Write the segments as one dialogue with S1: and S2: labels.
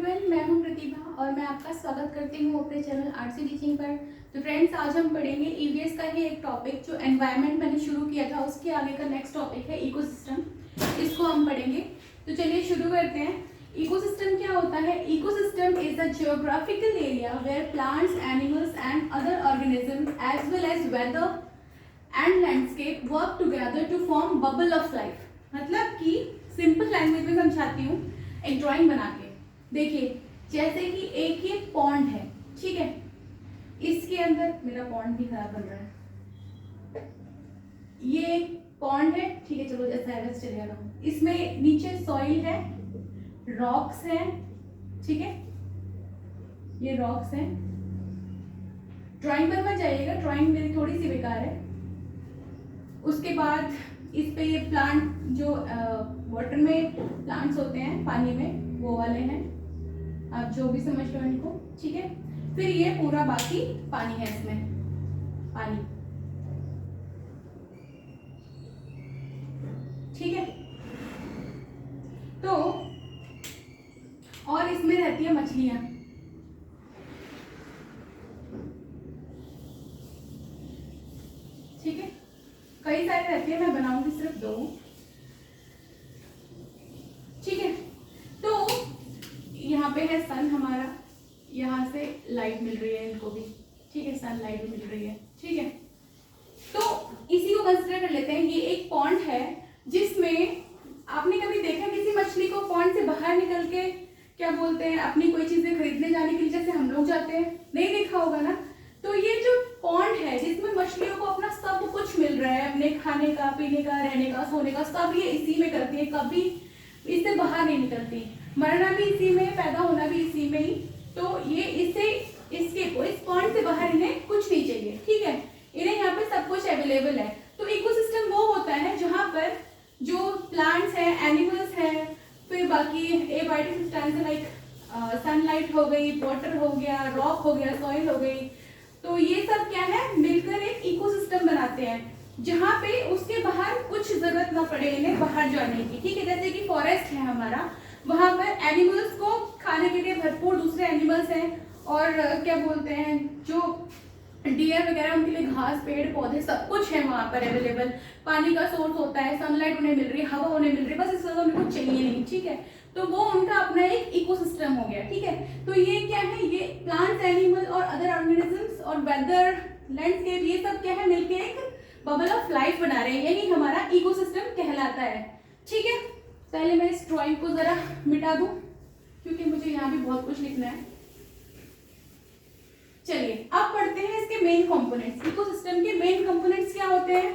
S1: Everyone, मैं हूं प्रतिभा और मैं आपका स्वागत करती हूं अपने चैनल आरसी टीचिंग पर। तो फ्रेंड्स, आज हम पढ़ेंगे ईवीएस का ही एक टॉपिक जो एनवायरनमेंट मैंने शुरू किया था, उसके आगे का नेक्स्ट टॉपिक है इकोसिस्टम। इसको हम पढ़ेंगे। तो चलिए शुरू करते हैं। इकोसिस्टम क्या होता है? Ecosystem is the geographical area where plants, animals and other organism as well as weather and landscape work together to form bubble of life. मतलब कि सिंपल लैंग्वेज में समझाती हूँ, एक ड्राइंग बना के देखिए। जैसे कि एक ये पॉन्ड है, ठीक है, इसके अंदर मेरा पॉन्ड भी खराब बन रहा है। ये एक पॉन्ड है, ठीक है, चलो जैसा है वैसे चलेगा। इसमें नीचे सॉइल है, रॉक्स है, ठीक है, ये रॉक्स है। ड्राइंग पर मत जाइएगा, ड्राइंग मेरी थोड़ी सी बेकार है। उसके बाद इस पे ये प्लांट जो वाटर में प्लांट्स होते हैं, पानी में, वो वाले हैं, आप जो भी समझ लो इनको, ठीक है। फिर ये पूरा बाकी पानी है, इसमें पानी, ठीक है। तो और इसमें रहती है मछलियां, ठीक है, कई सारी रहती है, मैं बनाऊंगी सिर्फ 2, ठीक है। तो यहाँ पे है सन हमारा, यहाँ से लाइट मिल रही है इनको भी, ठीक है, सन लाइट मिल रही है, ठीक है। तो इसी को कंसिडर कर लेते हैं। ये एक पॉन्ड है जिसमें आपने कभी देखा किसी मछली को पॉन्ड से बाहर निकल के क्या बोलते हैं, अपनी कोई चीजें खरीदने जाने के लिए जैसे हम लोग जाते हैं? नहीं देखा होगा ना। तो ये जो पॉन्ड है जिसमें मछलियों को अपना सब कुछ मिल रहा है, अपने खाने का, पीने का, रहने का, सोने का, सब ये इसी में करती है, कभी इससे बाहर नहीं निकलती। मरना भी इसी में, पैदा होना भी इसी में ही। तो ये इसके को इस पॉइंट से बाहर इन्हें कुछ नहीं चाहिए, ठीक है। इन्हें यहाँ पे सब कुछ अवेलेबल है। तो इकोसिस्टम वो होता है जहाँ पर जो प्लांट्स हैं, एनिमल्स हैं, फिर बाकी एबायोटिक सब्सटेंस लाइक सनलाइट हो गई, वाटर हो गया, रॉक हो गया, सॉइल हो गई, तो ये सब क्या है, मिलकर एक इकोसिस्टम बनाते हैं जहाँ पे उसके बाहर कुछ जरूरत ना पड़े इन्हें बाहर जाने की, ठीक है। जैसे कि फॉरेस्ट है हमारा, वहां पर एनिमल्स को खाने के लिए भरपूर दूसरे एनिमल्स हैं, और क्या बोलते हैं, जो डियर वगैरह, उनके लिए घास, पेड़ पौधे, सब कुछ है वहां पर अवेलेबल। पानी का सोर्स होता है, सनलाइट उन्हें मिल रही है, हवा उन्हें मिल रही है, बस इससे उनको चाहिए नहीं, ठीक है। तो वो उनका अपना एक इकोसिस्टम हो गया, ठीक है। तो ये क्या है, ये प्लांट्स, एनिमल और अदर ऑर्गेनिजम्स और वेदर, लैंडस्केप, ये सब क्या है, मिलके एक बबल ऑफ लाइफ बना रहे हैं, यही हमारा इकोसिस्टम कहलाता है, ठीक है। पहले मैं इस ड्राइंग को जरा मिटा दूं क्योंकि मुझे यहाँ भी बहुत कुछ लिखना है। चलिए अब पढ़ते हैं इसके मेन कंपोनेंट्स। इकोसिस्टम के मेन कंपोनेंट्स क्या होते हैं?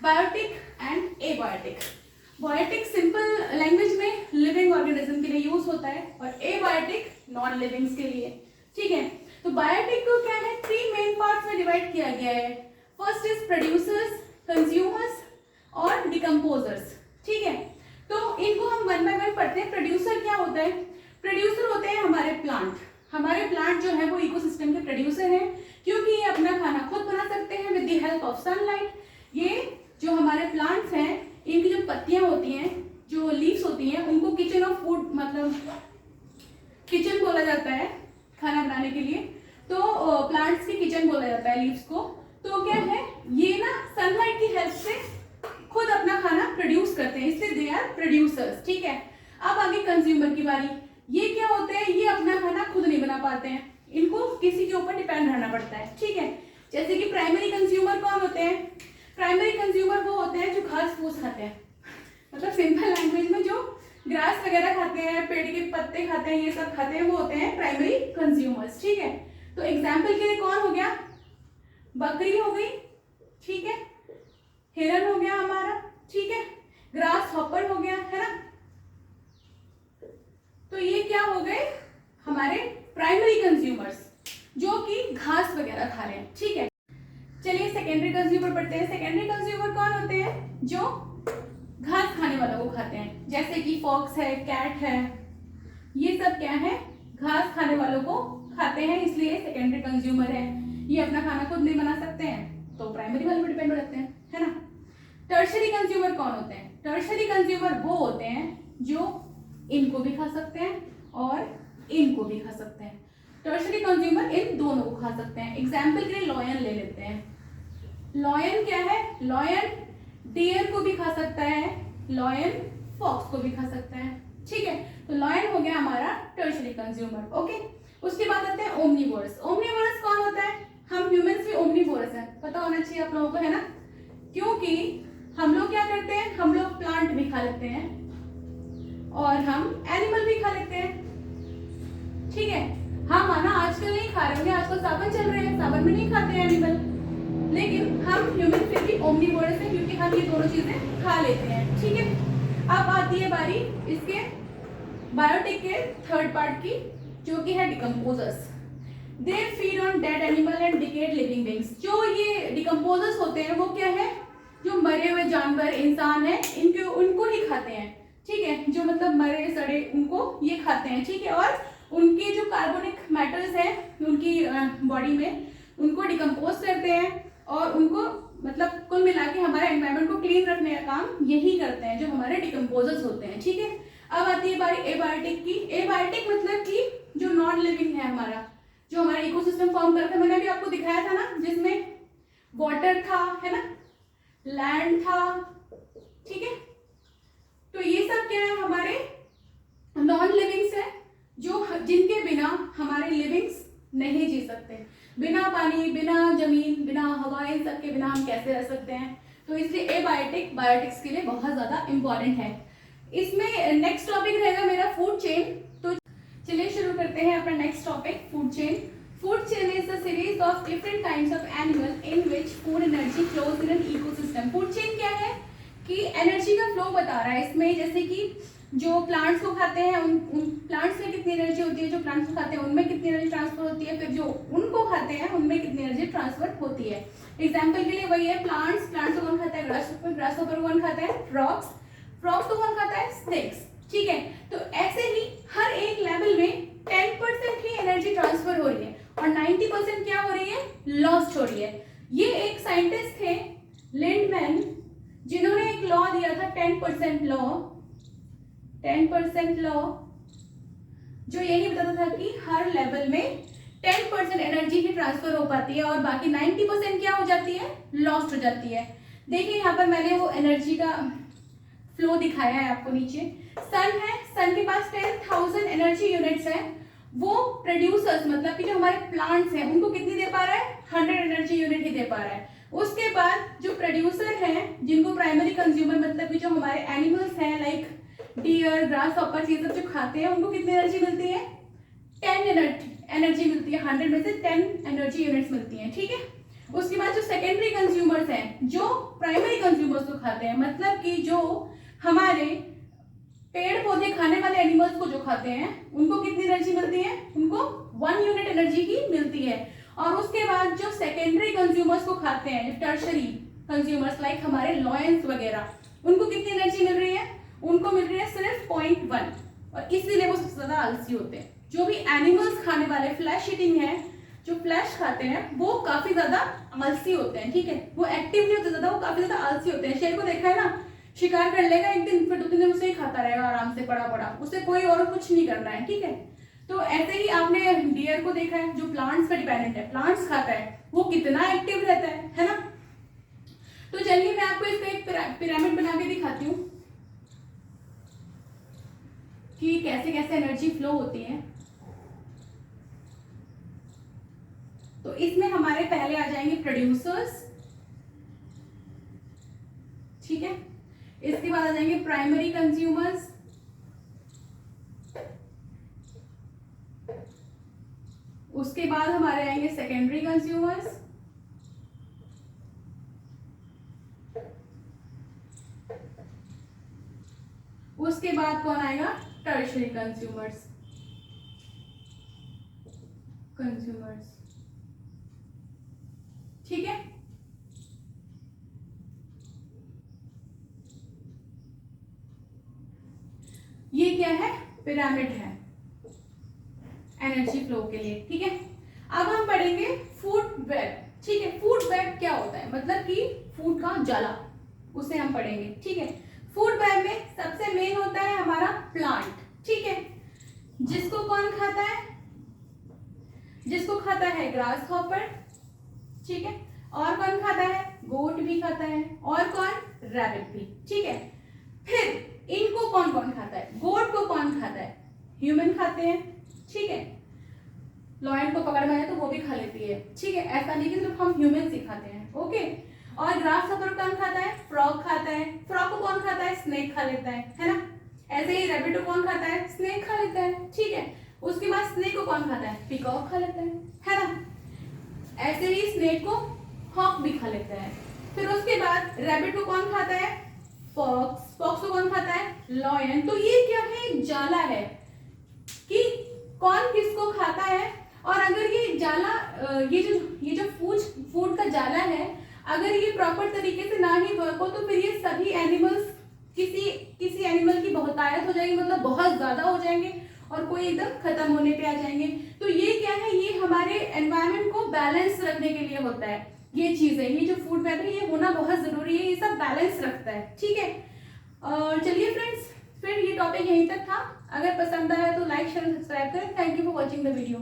S1: Biotic and abiotic. Biotic simple language में लिविंग ऑर्गेनिज्म के लिए यूज होता है, और एबायोटिक नॉन लिविंग्स के लिए, ठीक है। तो बायोटिक को क्या है, 3 मेन पार्ट्स में डिवाइड किया गया है। फर्स्ट इज प्रोड्यूसर्स, कंज्यूमर्स और डिकम्पोजर्स, ठीक है। तो इनको हम 1 बाय 1 पढ़ते हैं। प्रोड्यूसर क्या होता है? प्रोड्यूसर होते हैं हमारे प्लांट। हमारे प्लांट जो है वो इकोसिस्टम के प्रोड्यूसर हैं, क्योंकि ये अपना खाना खुद बना सकते हैं with the help of sunlight. ये जो हमारे प्लांट्स हैं, इनकी जो पत्तियां होती हैं, जो लीव्स होती हैं, उनको किचन ऑफ फूड, मतलब किचन बोला जाता है खाना बनाने के लिए। तो प्लांट्स की किचन बोला जाता है लीव्स को। तो क्या है, ये ना सनलाइट की हेल्प से खुद अपना खाना प्रोड्यूस करते हैं, इसलिए दे आर प्रोड्यूसर्स, ठीक है। अब आगे कंज्यूमर की बारी। ये क्या होते हैं, ये अपना खाना खुद नहीं बना पाते हैं, इनको किसी के ऊपर डिपेंड रहना पड़ता है, ठीक है। जैसे कि प्राइमरी कंज्यूमर कौन होते हैं? प्राइमरी कंज्यूमर वो होते हैं जो घास फूस खाते हैं, मतलब सिंपल लैंग्वेज में जो ग्रास वगैरह खाते हैं, पेड़ के पत्ते खाते हैं, ये सब खाते हैं, वो होते हैं प्राइमरी कंज्यूमर्स, ठीक है। तो एग्जाम्पल के लिए कौन हो गया? बकरी हो गई, ठीक है, हिरन हो गया हमारा, ठीक है, ग्रास हॉपर हो गया, है ना। तो ये क्या हो गए, हमारे प्राइमरी कंज्यूमर्स जो कि घास वगैरह खा रहे हैं, ठीक है। चलिए सेकेंडरी कंज्यूमर पढ़ते हैं। सेकेंडरी कंज्यूमर कौन होते हैं? जो घास खाने वालों को खाते हैं, जैसे कि फॉक्स है, कैट है, ये सब क्या है, घास खाने वालों को खाते हैं, इसलिए सेकेंडरी कंज्यूमर है। ये अपना खाना खुद नहीं बना सकते हैं, तो प्राइमरी वाले पर डिपेंड हो जाते हैं, है ना। टर्शरी कंज्यूमर कौन होते हैं? टर्शरी कंज्यूमर वो होते हैं जो इनको भी खा सकते हैं और इनको भी खा सकते हैं। टर्शरी कंज्यूमर इन दोनों को खा सकते हैं। एग्जाम्पल के लिए लॉयन ले लेते हैं। लॉयन क्या है? लॉयन डियर को भी खा सकता है, लॉयन फॉक्स को भी खा सकता है, ठीक है। तो लॉयन हो गया हमारा टर्शरी कंज्यूमर, ओके। उसके बाद आते हैं ओमनिवोरस। ओमनिवोरस कौन होता है? हम ह्यूमंस भी ओमनिवोरस हैं, पता होना चाहिए आप लोगों को, है ना, क्योंकि हम लोग क्या करते हैं, हम लोग प्लांट भी खा लेते हैं और हम एनिमल भी खा लेते हैं, ठीक है। हम माना आजकल नहीं खा रहे होंगे, आजकल सावन चल रहे हैं, सावन में नहीं खाते हैं एनिमल, लेकिन हम ह्यूमन फिर भी ओमनिवोरस हैं क्योंकि हम ये दोनों चीजें खा लेते हैं, ठीक है। अब आती है बारी इसके बायोटिक के थर्ड पार्ट की, जो कि है decomposers. They feed on dead animal and decade living beings. जो ये डिकम्पोजर्स होते हैं वो क्या है? जो मरे हुए जानवर, इंसान है, इनके उनको ही खाते हैं, ठीक है। जो मतलब मरे सड़े उनको ये खाते हैं, ठीक है। और उनके जो कार्बोनिक मैटर्स हैं उनकी बॉडी में, उनको डिकम्पोज करते हैं और उनको मतलब कुल मिला के हमारे एनवायरनमेंट को क्लीन रखने का काम यही करते हैं जो हमारे डिकम्पोजर्स होते हैं, ठीक है। अब आती है बारी एबायोटिक की। एबायोटिक मतलब कि जो नॉन लिविंग है हमारा, जो हमारा इकोसिस्टम फॉर्म करता है, मैंने अभी आपको दिखाया था ना, जिसमें वाटर था, है ना, लैंड था, ठीक है। तो ये सब क्या है? हमारे नॉन लिविंग्स है, जो जिनके बिना हमारे लिविंग्स नहीं जी सकते। बिना पानी, बिना जमीन, बिना हवा, इन सब के बिना हम कैसे रह सकते हैं? तो इसलिए एबायोटिक बायोटिक्स के लिए बहुत ज्यादा इंपॉर्टेंट है। इसमें नेक्स्ट टॉपिक रहेगा मेरा फूड चेन। तो चलिए शुरू करते हैं अपना next topic, food chain. Food chain is the series of different kinds of animal in which food energy flows in an ecosystem. Food chain क्या है कि एनर्जी का फ्लो बता रहा है इसमें, जैसे कि जो प्लांट्स को खाते हैं उन प्लांट्स में कितनी एनर्जी होती है, जो प्लांट्स को खाते हैं उनमें कितनी एनर्जी ट्रांसफर होती है, फिर जो उनको खाते हैं उनमें कितनी एनर्जी ट्रांसफर होती है। एग्जाम्पल के लिए वही है, प्लांट्स को कौन खाता है? ग्रास होपर को कौन खाता है? फ्रॉग्स को कौन खाता है? स्नेक्स, ठीक है। तो ऐसे ही हर एक लेवल में 10% ही एनर्जी ट्रांसफर हो रही है और 90% क्या हो रही है? लॉस्ट हो रही है। ये एक साइंटिस्ट थे लिंडमैन, जिन्होंने एक लॉ दिया था 10% लॉ, जो यही बताता था कि हर लेवल में 10% एनर्जी ही ट्रांसफर हो पाती है और बाकी 90% क्या हो जाती है? लॉस्ट हो जाती है। देखिए यहाँ पर मैंने वो एनर्जी का फ्लो दिखाया है आपको। नीचे सन है, सन के पास 10,000 एनर्जी यूनिट्स है। वो प्रोड्यूसर्स मतलब कि जो हमारे प्लांट्स हैं उनको कितनी दे पा रहा है? 100 एनर्जी यूनिट ही दे पा रहा है। उसके बाद जो प्रोड्यूसर हैं, जिनको प्राइमरी कंज्यूमर मतलब कि जो हमारे एनिमल्स हैं लाइक डियर, ग्रास हॉपर, ये सब जो खाते हैं, उनको कितनी एनर्जी मिलती है? 10 एनर्जी मिलती है। 100 में से 10 एनर्जी यूनिट्स मिलती हैं, ठीक है। उसके बाद जो सेकेंडरी कंज्यूमर्स हैं, जो प्राइमरी कंज्यूमर्स को खाते हैं, मतलब कि जो हमारे पेड़ पौधे खाने वाले एनिमल्स को जो खाते हैं, उनको कितनी एनर्जी मिलती है? उनको 1 यूनिट एनर्जी ही मिलती है। और उसके बाद जो सेकेंडरी कंज्यूमर्स को खाते हैं, टर्शरी कंज्यूमर्स लाइक हमारे लॉयंस वगैरह, उनको कितनी एनर्जी मिल रही है? उनको मिल रही है सिर्फ 0.1, और इसीलिए वो सबसे ज्यादा आलसी होते हैं। जो भी एनिमल्स खाने वाले फ्लैश ईटिंग है, जो फ्लैश खाते हैं, वो काफी ज्यादा आलसी होते हैं, ठीक है। वो एक्टिव नहीं होते ज्यादा, वो काफी ज्यादा आलसी होते हैं। शेर को देखा है ना, शिकार कर लेगा एक दिन, फिर 2-3 दिन उसे ही खाता रहेगा आराम से पड़ा पड़ा, उसे कोई और कुछ नहीं करना है, ठीक है। तो ऐसे ही आपने डियर को देखा है, जो प्लांट्स पर डिपेंडेंट है, प्लांट्स खाता है, वो कितना एक्टिव रहता है ना। तो चलिए मैं आपको इसका एक पिरामिड बना के दिखाती हूँ कि कैसे कैसे एनर्जी फ्लो होती है। तो इसमें हमारे पहले आ जाएंगे प्रोड्यूसर्स, ठीक है। इसके बाद आ जाएंगे प्राइमरी कंज्यूमर्स, उसके बाद हमारे आएंगे सेकेंडरी कंज्यूमर्स, उसके बाद कौन आएगा? Tertiary consumers. ठीक है। ये क्या है? पिरामिड है एनर्जी फ्लो के लिए, ठीक है। अब हम पढ़ेंगे फूड वेब, ठीक है। फूड वेब क्या होता है? मतलब कि फूड का जाला, उसे हम पढ़ेंगे, ठीक है। फूड वेब में सबसे मेन होता है हमारा प्लांट, ठीक है। जिसको कौन खाता है? जिसको खाता है ग्रास हॉपर, ठीक है। और कौन खाता है? गोट भी खाता है। और कौन? रैबिट भी, ठीक है। फिर इनको कौन कौन खाता है? गोट को कौन खाता है? ह्यूमन खाते हैं, ठीक है। लॉयन को पकड़ में आए तो वो भी खा लेती है, ठीक है। ऐसा नहीं कि सिर्फ हम ह्यूमन ही खाते हैं, ओके। और ग्रास हॉपर कौन खाता है? फ्रॉग खाता है। फ्रॉग को कौन खाता है? स्नेक खा लेता है ना। ऐसे ही रैबिट को कौन खाता है? स्नेक खा लेता है, ठीक है। उसके बाद स्नेक को कौन खाता है? पीकॉक खा लेता है ना। ऐसे ही स्नेक को हॉक भी खा लेता है। फिर उसके बाद रैबिट को कौन खाता है? फॉक्स। फॉक्स को कौन खाता है? लॉयन। तो ये क्या है? एक जाला है कि कौन किसको खाता है। और अगर ये जाला ये जो फूड का जाला है, अगर ये प्रॉपर तरीके से ना ही वर्क हो तो फिर ये सभी एनिमल्स किसी एनिमल की बहुतायत हो जाएगी, मतलब बहुत ज्यादा हो जाएंगे और कोई एकदम खत्म होने पे आ जाएंगे। तो ये क्या है? ये हमारे एनवायरनमेंट को बैलेंस रखने के लिए होता है। ये चीजें, ये जो फूड वेब है, ये होना बहुत जरूरी है। ये सब बैलेंस रखता है, ठीक है। चलिए फ्रेंड्स, फिर ये टॉपिक यहीं तक था। अगर पसंद आया तो लाइक शेयर सब्सक्राइब करें। Thank you for watching the video.